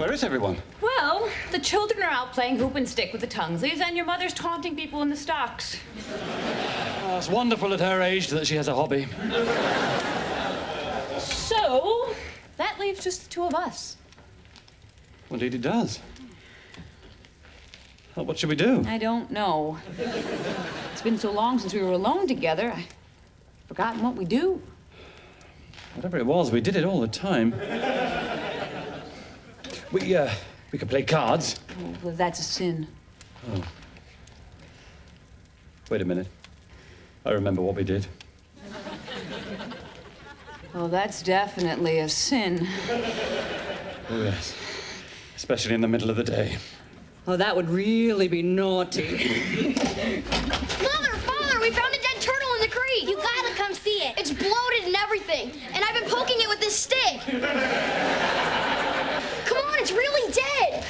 Where is everyone? Well, the children are out playing hoop and stick with the Tungleys, and your mother's taunting people in the stocks. Oh, it's wonderful at her age that she has a hobby. So, that leaves just the two of us. Indeed it does. Well, what should we do? I don't know. It's been so long since we were alone together, I've forgotten what we do. Whatever it was, we did it all the time. We could play cards. Oh, well, that's a sin. Oh. Wait a minute. I remember what we did. Oh, that's definitely a sin. Oh, yes. Especially in the middle of the day. Oh, that would really be naughty. Mother, Father, we found a dead turtle in the creek. You gotta come see it. It's bloated and everything. And I've been poking it with this stick. Come on, it's really dead.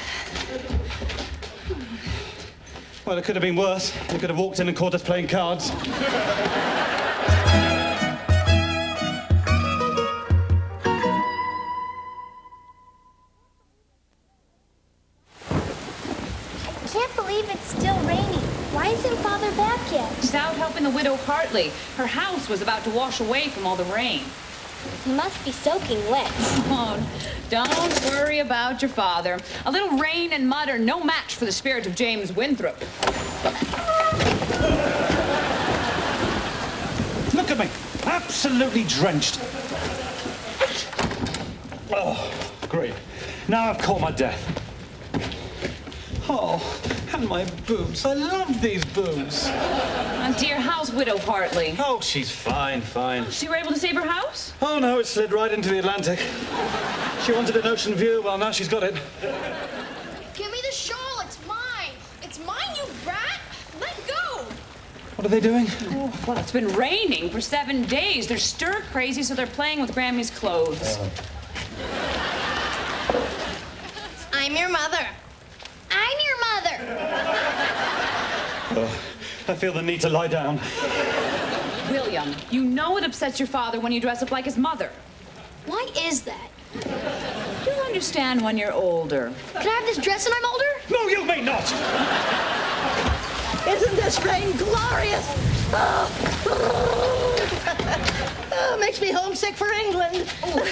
Well, it could have been worse. You could have walked in and caught us playing cards. I can't believe it's still raining. Why isn't Father back yet? She's out helping the widow Hartley. Her house was about to wash away from all the rain. He must be soaking wet. Oh, don't worry about your father. A little rain and mud are no match for the spirit of James Winthrop. Look at me. Absolutely drenched. Oh, great. Now I've caught my death. Oh, and my boots. I love these boots. And dear, how's widow Hartley? Oh, she's fine, fine. She were able to save her house? Oh, no, it slid right into the Atlantic. She wanted an ocean view. Well, now she's got it. Give me the shawl. It's mine. It's mine, you rat. Let go. What are they doing? Oh, well, it's been raining for 7 days. They're stir crazy, so they're playing with Grammy's clothes. I'm your mother. I'm your mother. Oh, I feel the need to lie down. William, you know it upsets your father when you dress up like his mother. Why is that? You'll understand when you're older. Can I have this dress when I'm older? No, you may not! Isn't this rain glorious? Oh, makes me homesick for England. Oh,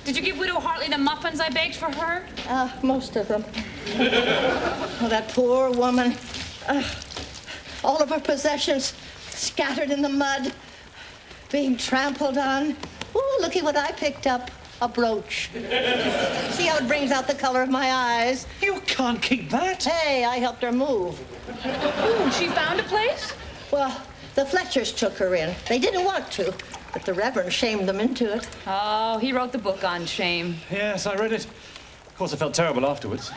did you give widow Hartley the muffins I baked for her? Most of them. Oh, that poor woman. All of her possessions scattered in the mud, being trampled on. Oh, looky what I picked up. A brooch. See how it brings out the color of my eyes? You can't keep that. Hey, I helped her move. Ooh, she found a place? Well, the Fletchers took her in. They didn't want to, but the Reverend shamed them into it. Oh, he wrote the book on shame. Yes, I read it. Of course, I felt terrible afterwards.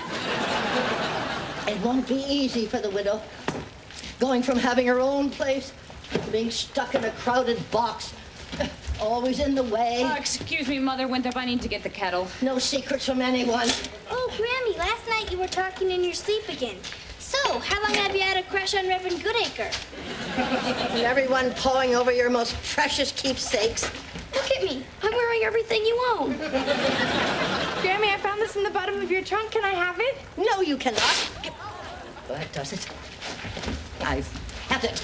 It won't be easy for the widow. Going from having her own place to being stuck in a crowded box. Always in the way. Excuse me, Mother Winthrop, I need to get the kettle. No secrets from anyone. Oh, Grammy, last night you were talking in your sleep again. So, how long have you had a crush on Reverend Goodacre? And everyone pawing over your most precious keepsakes. Look at me. I'm wearing everything you own. Grammy, I found this in the bottom of your trunk. Can I have it? No, you cannot. Well, that does it. I've had it.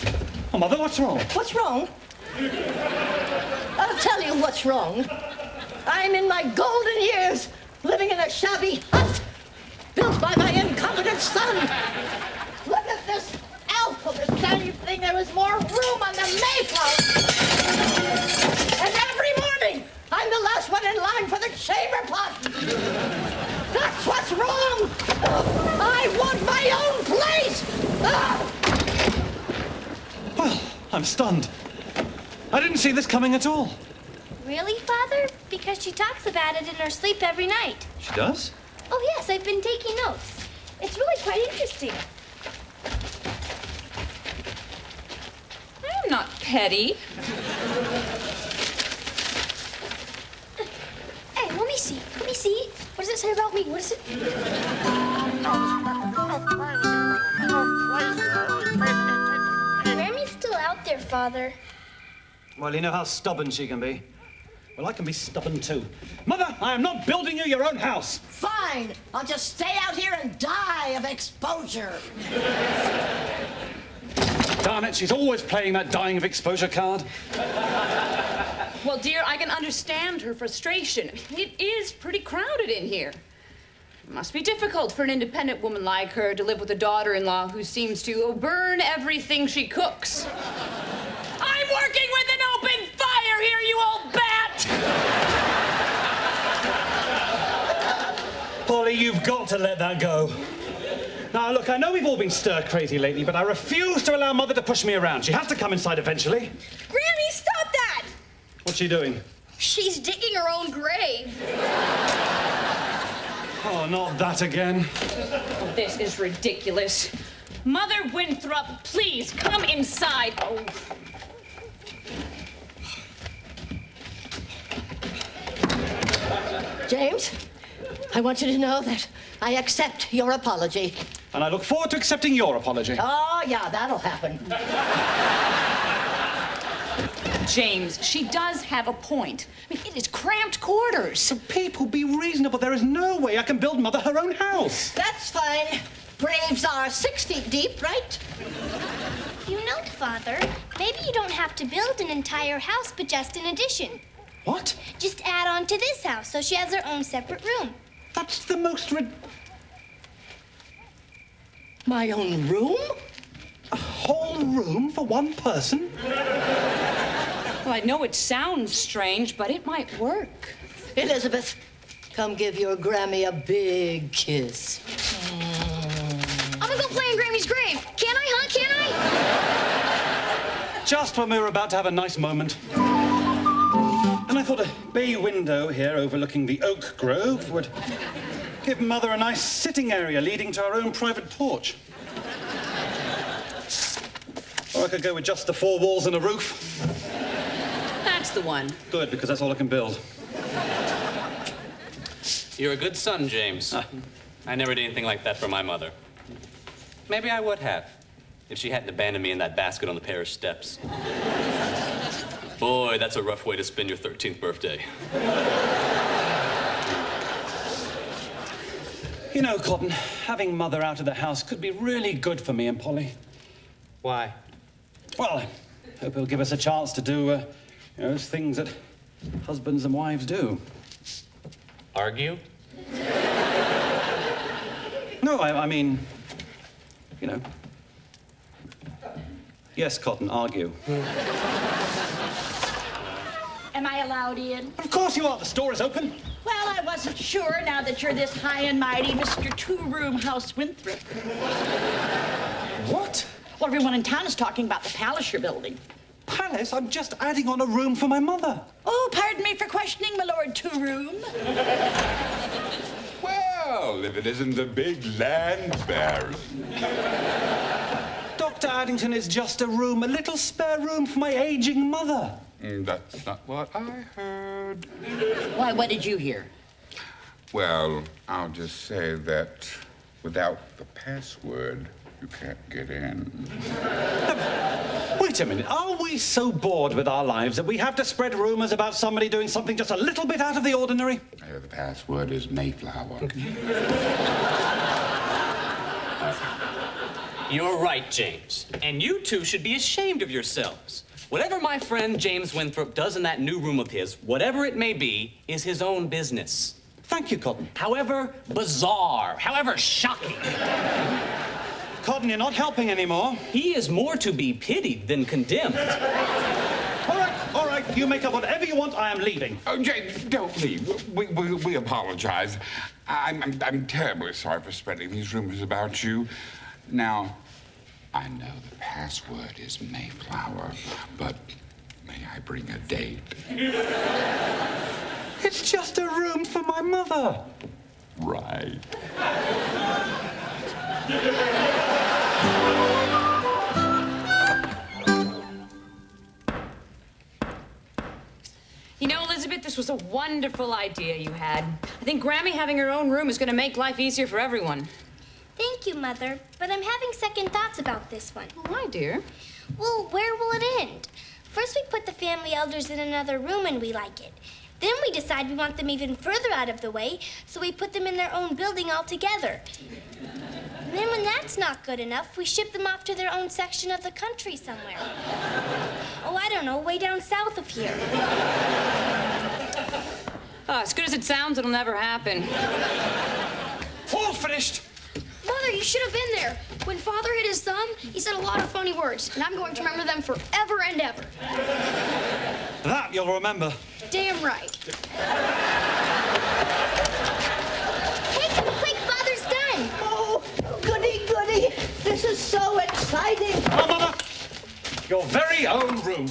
Oh, Mother, what's wrong? What's wrong? I'll tell you what's wrong. I'm in my golden years, living in a shabby hut built by my incompetent son. Look at this alphabet damn thing. There was more room on the Mayflower. And every morning, I'm the last one in line for the chamber pot. That's what's wrong. I want my own place. Well, I'm stunned. I didn't see this coming at all. Really, Father? Because she talks about it in her sleep every night. She does? Oh, yes, I've been taking notes. It's really quite interesting. I'm not petty. Hey, let me see. Let me see. What does it say about me? What is it? Grammy's still out there, Father. Well, you know how stubborn she can be. Well, I can be stubborn too. Mother, I am not building you your own house. Fine. I'll just stay out here and die of exposure. Darn it, she's always playing that dying of exposure card. Well, dear, I can understand her frustration. It is pretty crowded in here. It must be difficult for an independent woman like her to live with a daughter-in-law who seems to burn everything she cooks. I'm working with an open fire here, you old bat! Polly, you've got to let that go. Now, look, I know we've all been stir-crazy lately, but I refuse to allow Mother to push me around. She has to come inside eventually. Grammy, stop that! What's she doing? She's digging her own grave. Oh, not that again. Oh, this is ridiculous. Mother Winthrop, please come inside. Oh. James, I want you to know that I accept your apology. And I look forward to accepting your apology. Oh, yeah, that'll happen. James, she does have a point. I mean, it is cramped quarters. So people, be reasonable. There is no way I can build Mother her own house. That's fine. Graves are 6 feet deep, right? You know, Father, maybe you don't have to build an entire house, but just an addition. What? Just add on to this house so she has her own separate room. That's the most My own room? A whole room for one person? Well, I know it sounds strange, but it might work. Elizabeth, come give your Grammy a big kiss. I'm gonna go play in Grammy's grave. Can I, huh? Can I? Just when we were about to have a nice moment. And I thought a bay window here overlooking the oak grove would give Mother a nice sitting area leading to our own private porch. Or I could go with just the 4 walls and a roof. That's the one. Good, because that's all I can build. You're a good son, James. I never did anything like that for my mother. Maybe I would have, if she hadn't abandoned me in that basket on the parish steps. Boy, that's a rough way to spend your 13th birthday. You know, Cotton, having Mother out of the house could be really good for me and Polly. Why? Well, I hope it'll give us a chance to do, those things that husbands and wives do. Argue? No, I mean, you know. Yes, Cotton, argue. Am I allowed in? Of course you are. The store is open. Well, I wasn't sure now that you're this high and mighty Mr. Two-Room House Winthrop. What? Well, everyone in town is talking about the palace you're building. Palace? I'm just adding on a room for my mother. Oh, pardon me for questioning, my Lord Two-Room. Well, if it isn't the big land baron. Dr. Addington is just a room, a little spare room for my aging mother. That's not what I heard. Why, what did you hear? Well, I'll just say that without the password, you can't get in. Wait a minute. Are we so bored with our lives that we have to spread rumors about somebody doing something just a little bit out of the ordinary? The password is Mayflower. You're right, James. And you two should be ashamed of yourselves. Whatever my friend James Winthrop does in that new room of his, whatever it may be, is his own business. Thank you, Cotton. However bizarre, however shocking, Cotton, you're not helping anymore. he is more to be pitied than condemned. All right. You make up whatever you want. I am leaving. Oh, James, don't leave. We apologize. I'm terribly sorry for spreading these rumors about you. Now, I know the password is Mayflower, but may I bring a date? It's just a room for my mother. Right. You know, Elizabeth, this was a wonderful idea you had. I think Grammy having her own room is going to make life easier for everyone. Thank you, Mother, but I'm having second thoughts about this one. Why, dear? Well, where will it end? First we put the family elders in another room and we like it. Then we decide we want them even further out of the way, so we put them in their own building altogether. And then when that's not good enough, we ship them off to their own section of the country somewhere. Oh, I don't know, way down south of here. Oh, as good as it sounds, it'll never happen. All finished. Mother, you should have been there. When Father hit his thumb, he said a lot of funny words, and I'm going to remember them forever and ever. That you'll remember. Damn right. Hey, come quick, Father's done. Oh, goody, goody. This is so exciting. Come on, Mother. Your very own room.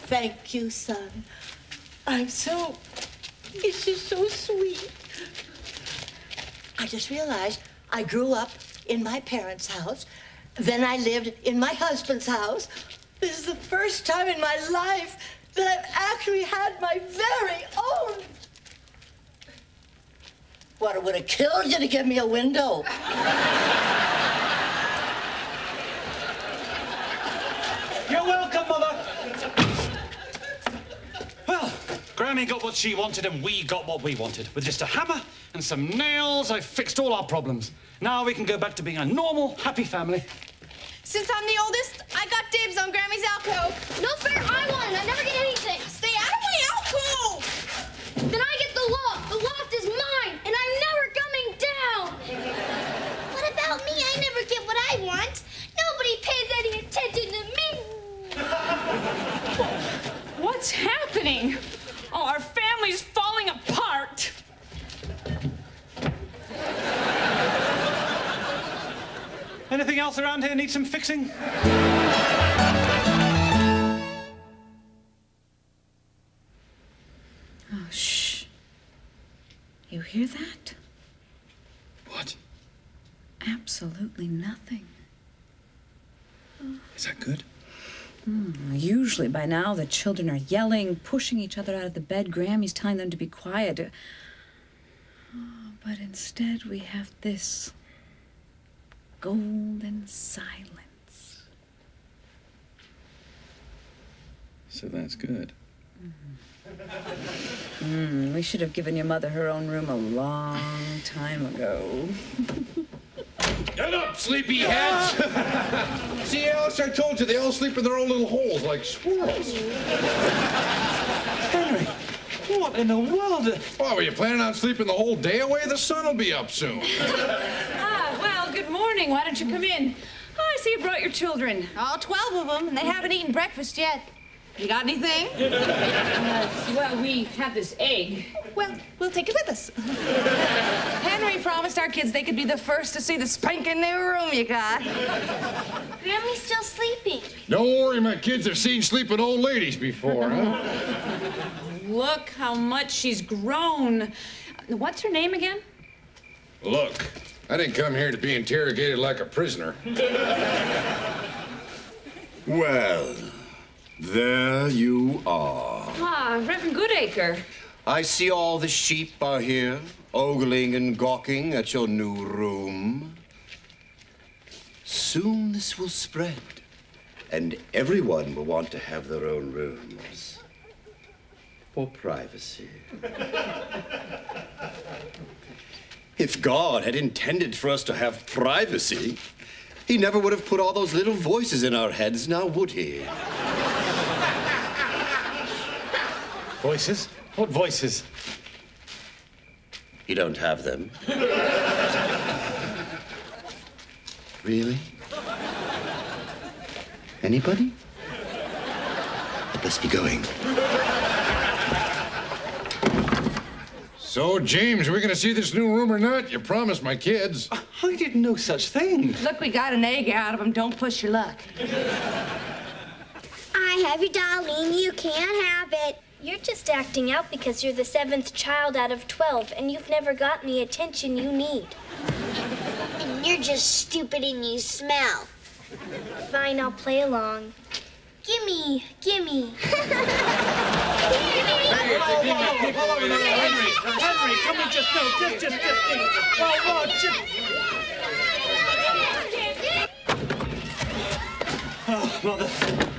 Thank you, son. This is so sweet. I just realized I grew up in my parents' house. Then I lived in my husband's house. This is the first time in my life that I've actually had my very own. What, it would have killed you to give me a window. You're welcome, Mother. Well, Granny got what she wanted and we got what we wanted. With just a hammer and some nails, I fixed all our problems. Now we can go back to being a normal, happy family. Since I'm the oldest, I got dibs on Grammy's alcove. No fair, I won. I never get anything. Stay out of my alcove. Then I get the loft. The loft is mine, and I'm never coming down. What about me? I never get what I want. Nobody pays any attention to me. What's happening? Oh, our family's falling apart. Anything else around here need some fixing? Oh, shh. You hear that? What? Absolutely nothing. Is that good? Usually by now the children are yelling, pushing each other out of the bed. Grammy's telling them to be quiet. But instead we have this golden silence. So that's good. We should have given your mother her own room a long time ago. Get up, sleepyheads! See, Alice, I told you, they all sleep in their own little holes like squirrels. Henry, what in the world? Oh, were you planning on sleeping the whole day away? The sun will be up soon. Well, good morning. Why don't you come in? Oh, I see you brought your children. All 12 of them, and they haven't eaten breakfast yet. You got anything? Well, we have this egg. Well, we'll take it with us. Henry promised our kids they could be the first to see the spanking new room you got. Grammy's still sleeping. Don't worry, my kids have seen sleeping old ladies before, huh? Look how much she's grown. What's her name again? Look, I didn't come here to be interrogated like a prisoner. Well, there you are. Ah, Reverend Goodacre. I see all the sheep are here, ogling and gawking at your new room. Soon this will spread, and everyone will want to have their own rooms for privacy. If God had intended for us to have privacy, he never would have put all those little voices in our heads, now would he? Voices? What voices? You don't have them. Really? Anybody? I'd best be going. So, James, are we gonna see this new room or not? You promised my kids. I did no such thing. Look, we got an egg out of them. Don't push your luck. I have your Darlene. You can't have it. You're just acting out because you're the 7th child out of 12, and you've never gotten the attention you need. And you're just stupid and you smell. Fine, I'll play along. Gimme, gimme. Henry, can we just, no, just, oh, Mother,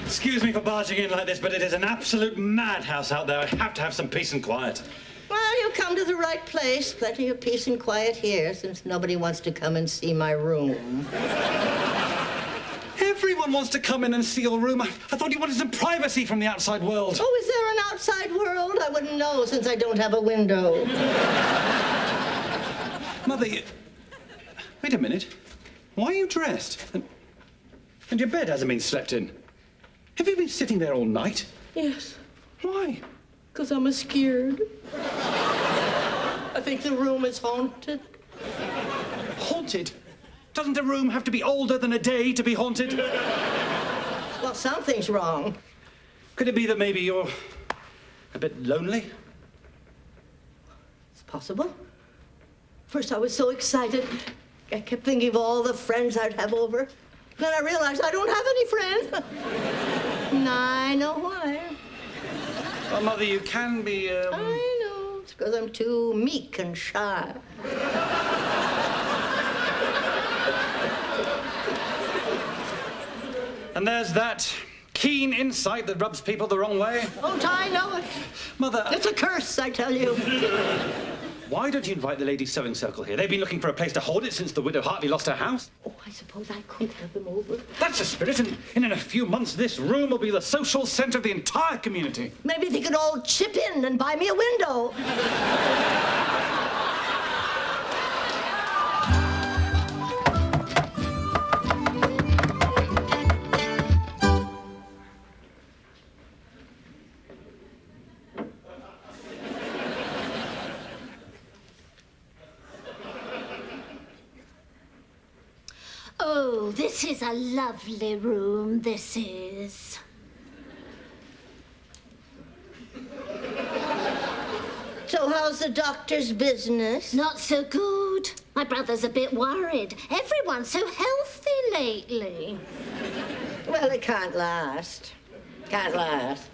excuse me for barging in like this, but it is an absolute madhouse out there. I have to have some peace and quiet. Well, you come to the right place. Plenty of peace and quiet here, since nobody wants to come and see my room. Everyone wants to come in and see your room. I thought you wanted some privacy from the outside world. Oh, is there an outside world? I wouldn't know, since I don't have a window. Mother, wait a minute. Why are you dressed? And your bed hasn't been slept in. Have you been sitting there all night? Yes. Why? Because I'm scared. I think the room is haunted. Haunted? Doesn't a room have to be older than a day to be haunted? Well, something's wrong. Could it be that maybe you're a bit lonely? It's possible. First, I was so excited. I kept thinking of all the friends I'd have over. Then I realized I don't have any friends. And I know why. Well, Mother, you can be, I know. It's because I'm too meek and shy. And there's that keen insight that rubs people the wrong way. Don't I know it? Mother... It's a curse, I tell you. Why don't you invite the ladies' sewing circle here? They've been looking for a place to hold it since the widow Hartley lost her house. Oh, I suppose I could have them over. That's the spirit, and in a few months, this room will be the social center of the entire community. Maybe they could all chip in and buy me a window. Oh, this is a lovely room, this is. So how's the doctor's business? Not so good. My brother's a bit worried. Everyone's so healthy lately. Well, it can't last. Can't last.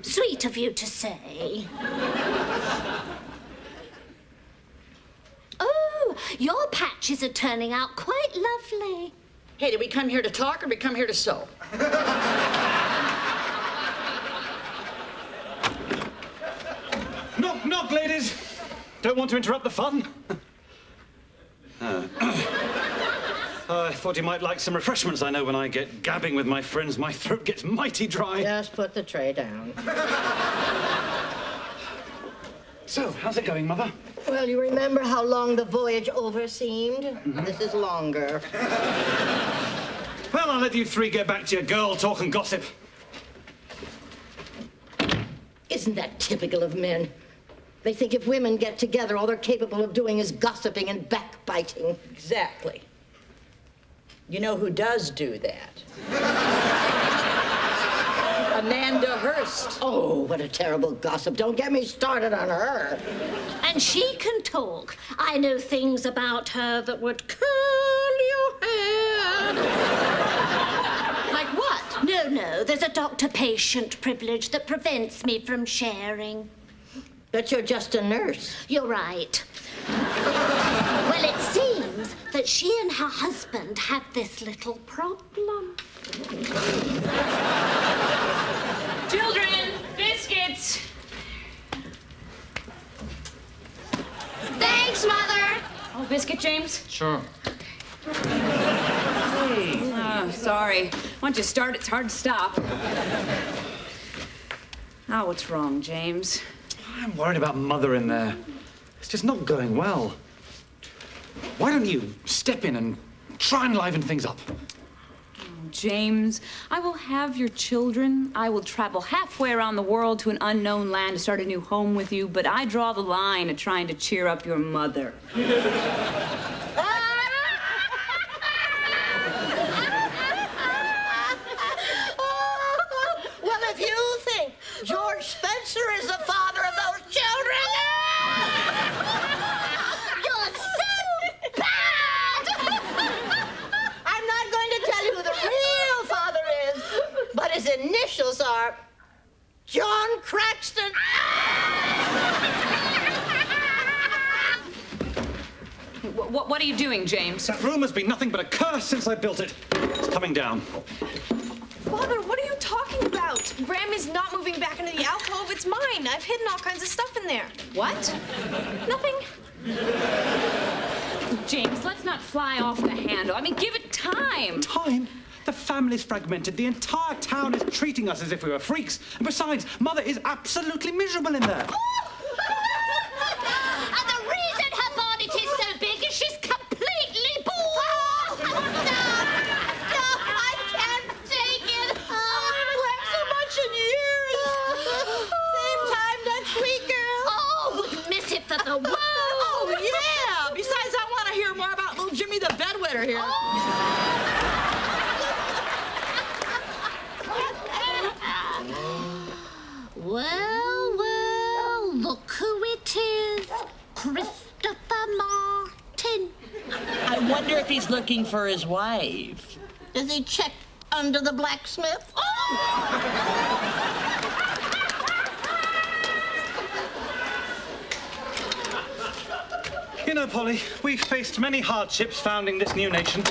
Sweet of you to say. Oh, your patches are turning out quite lovely. Hey, did we come here to talk or did we come here to sew? Knock, knock, ladies. Don't want to interrupt the fun. I thought you might like some refreshments. I know when I get gabbing with my friends, my throat gets mighty dry. Just put the tray down. So, how's it going, Mother? Well, you remember how long the voyage over seemed? Mm-hmm. This is longer. Well, I'll let you three get back to your girl talk and gossip. Isn't that typical of men? They think if women get together, all they're capable of doing is gossiping and backbiting. Exactly. You know who does do that? Amanda Hurst. Oh, what a terrible gossip. Don't get me started on her. And she can talk. I know things about her that would curl your hair. Like what? No, there's a doctor-patient privilege that prevents me from sharing. But you're just a nurse. You're right. Well, it seems that she and her husband have this little problem. Children, biscuits. Thanks, Mother. Oh, biscuit, James? Sure. Oh, sorry. Once you start, it's hard to stop. Oh, what's wrong, James? I'm worried about Mother in there. It's just not going well. Why don't you step in and try and liven things up? James, I will have your children. I will travel halfway around the world to an unknown land to start a new home with you, but I draw the line at trying to cheer up your mother. Well, if you think George Spencer is the father of those children, You're so bad! I'm not going to tell you who the real father is, but his initials are John Craxton. What are you doing, James? That room has been nothing but a curse since I built it. It's coming down. Father, what are you talking about? Grammy's not moving back into the alcove. It's mine. I've hidden all kinds of stuff in there. What? Nothing. James, let's not fly off the handle. I mean, give it time. Time? The family's fragmented. The entire town is treating us as if we were freaks. And besides, Mother is absolutely miserable in there. And the reason her bonnet is so big is she's completely bald. No, I can't take it. I haven't wept so much in years. Same time next week, girl. Oh, would miss it for the world. Oh, yeah. Besides, I want to hear more about little Jimmy the bedwetter here. Well, look who it is. Christopher Martin. I wonder if he's looking for his wife. Does he check under the blacksmith? You know, Polly, we've faced many hardships founding this new nation,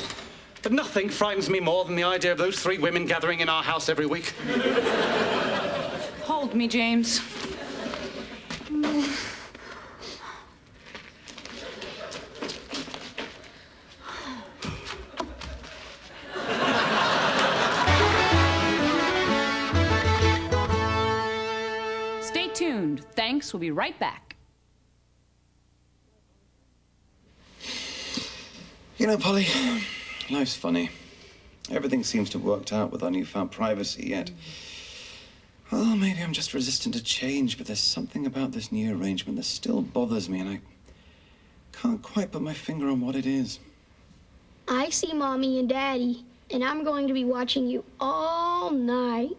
but nothing frightens me more than the idea of those 3 women gathering in our house every week. Hold me, James. Stay tuned. Thanks. We'll be right back. You know, Polly, life's funny. Everything seems to have worked out with our newfound privacy, yet... Well, maybe I'm just resistant to change, but there's something about this new arrangement that still bothers me, and I can't quite put my finger on what it is. I see Mommy and Daddy, and I'm going to be watching you all night.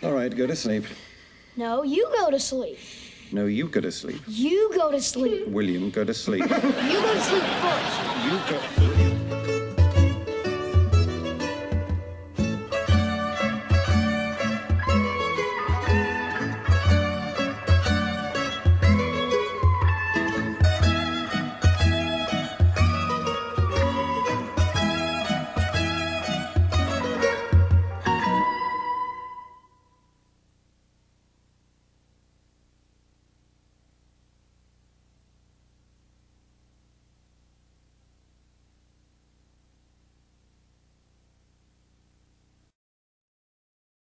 All right, go to sleep. No, you go to sleep. No, you go to sleep. You go to sleep. William, go to sleep. You go to sleep first. You go...